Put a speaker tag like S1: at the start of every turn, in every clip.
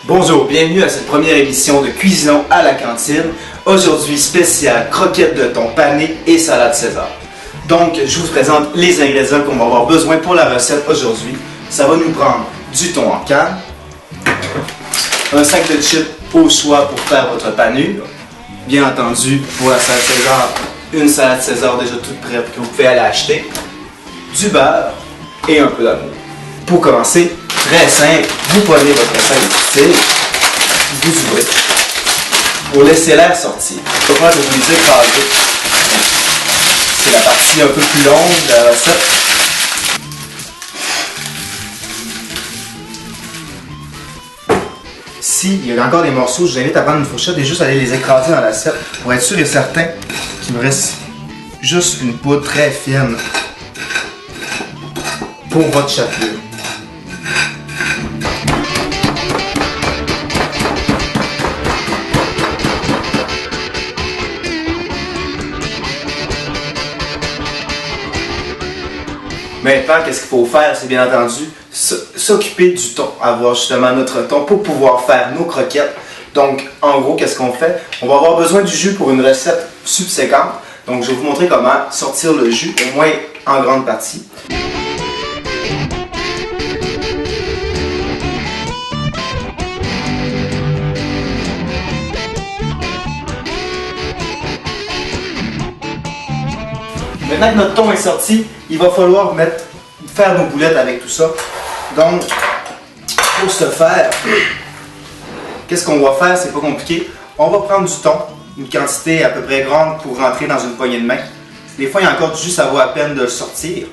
S1: Bonjour, bienvenue à cette première émission de Cuisinons à la cantine. Aujourd'hui, spécial croquettes de thon panées et salade César. Donc, je vous présente les ingrédients qu'on va avoir besoin pour la recette aujourd'hui. Ça va nous prendre du thon en canne, un sac de chips au choix pour faire votre panure, bien entendu, pour la salade César, une salade César déjà toute prête que vous pouvez aller acheter, du beurre et un peu d'amour. Pour commencer, très simple, vous prenez votre sac de style, vous ouvrez, pour laisser l'air sortir. Pourquoi je vais vous les écraser? C'est la partie un peu plus longue de la recette. S'il y a encore des morceaux, je vous invite à prendre une fourchette et juste aller les écraser dans l'assiette pour être sûr et certain qu'il me reste juste une poudre très fine pour votre chapelure. Maintenant, qu'est-ce qu'il faut faire? C'est bien entendu s'occuper du thon, avoir justement notre thon pour pouvoir faire nos croquettes. Donc, en gros, qu'est-ce qu'on fait? On va avoir besoin du jus pour une recette subséquente. Donc, je vais vous montrer comment sortir le jus, au moins en grande partie. Maintenant que notre thon est sorti, il va falloir faire nos boulettes avec tout ça. Donc, pour ce faire, qu'est-ce qu'on va faire? C'est pas compliqué. On va prendre du thon, une quantité à peu près grande pour rentrer dans une poignée de main. Des fois, il y a encore du jus, ça vaut à peine de le sortir.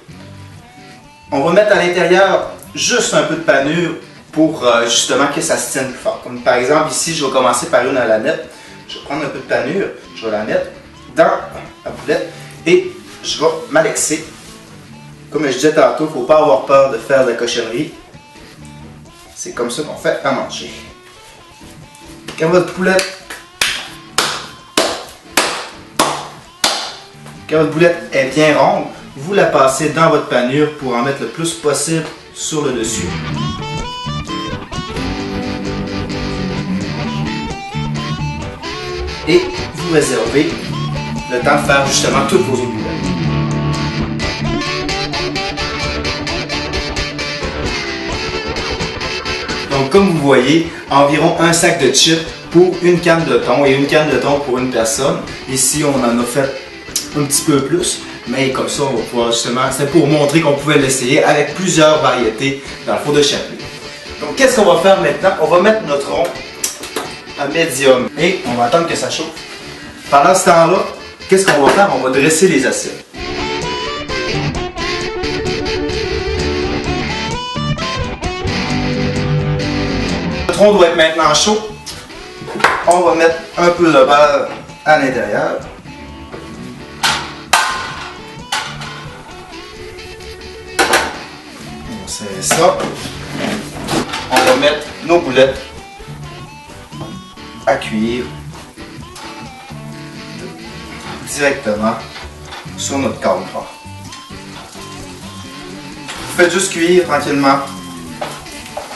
S1: On va mettre à l'intérieur juste un peu de panure pour justement que ça se tienne plus fort. Comme par exemple, ici, je vais commencer par une à la nette. Je vais prendre un peu de panure, je vais la mettre dans la boulette et je vais malaxer. Comme je disais tantôt, il ne faut pas avoir peur de faire de la cochonnerie. C'est comme ça qu'on fait à manger. Quand votre boulette est bien ronde, vous la passez dans votre panure pour en mettre le plus possible sur le dessus. Et vous réservez le temps de faire justement toutes vos autres boulettes. Donc comme vous voyez, environ un sac de chips pour une canne de thon et une canne de thon pour une personne. Ici on en a fait un petit peu plus, mais comme ça on va pouvoir justement, c'est pour montrer qu'on pouvait l'essayer avec plusieurs variétés dans le four de chapelure. Donc qu'est-ce qu'on va faire maintenant? On va mettre notre rond à médium et on va attendre que ça chauffe. Pendant ce temps-là, qu'est-ce qu'on va faire? On va dresser les assiettes. Notre rond doit être maintenant chaud. On va mettre un peu de beurre à l'intérieur. On serre ça. On va mettre nos boulettes à cuire directement sur notre cadre. Vous faites juste cuire tranquillement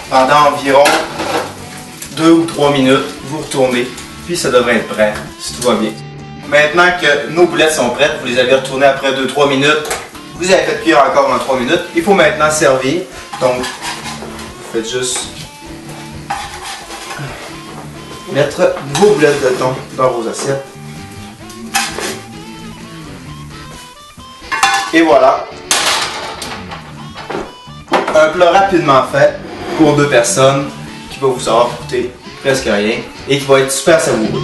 S1: pendant environ 2 ou 3 minutes. Vous retournez, puis ça devrait être prêt si tout va bien. Maintenant que nos boulettes sont prêtes, vous les avez retournées après 2-3 minutes. Vous avez fait cuire encore dans 3 minutes. Il faut maintenant servir. Donc, vous faites juste mettre vos boulettes de thon dans vos assiettes. Et voilà, un plat rapidement fait pour 2 personnes qui va vous avoir coûté presque rien et qui va être super savoureux.